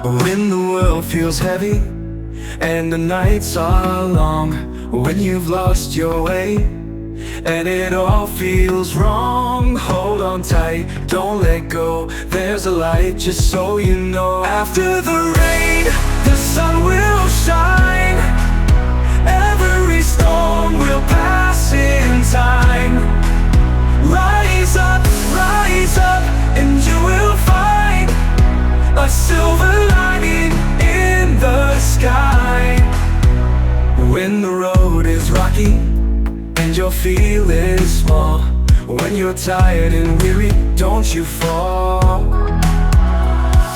When the world feels heavy and the nights are long, when you've lost your way and it all feels wrong, hold on tight, don't let go. There's a light, just so you know. After the rain, the sun will shine. Every storm will pass in time. Rise up, and you will find a silver lining in the sky. When the road is rocky and you're feeling small, when you're tired and weary, don't you fall.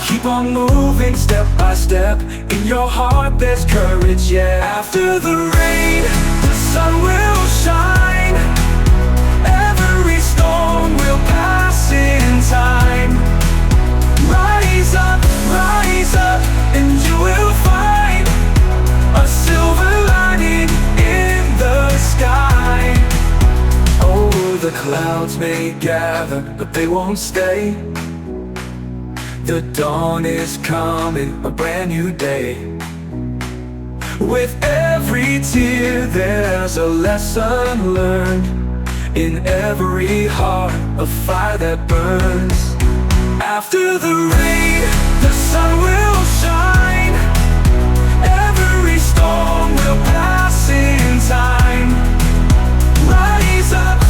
Keep on moving step by step. In your heart there's courage, yeah. After the rain, the sun will shine. Every storm will pass in time. Rise up, and you will find a silver lining in the sky. Oh, the clouds may gather, but they won't stay. The dawn is coming, a brand new day. With every tear there's a lesson learned. In every heart, a fire that burns. After the rain, the sun will shine. Every storm will pass in time. Rise up,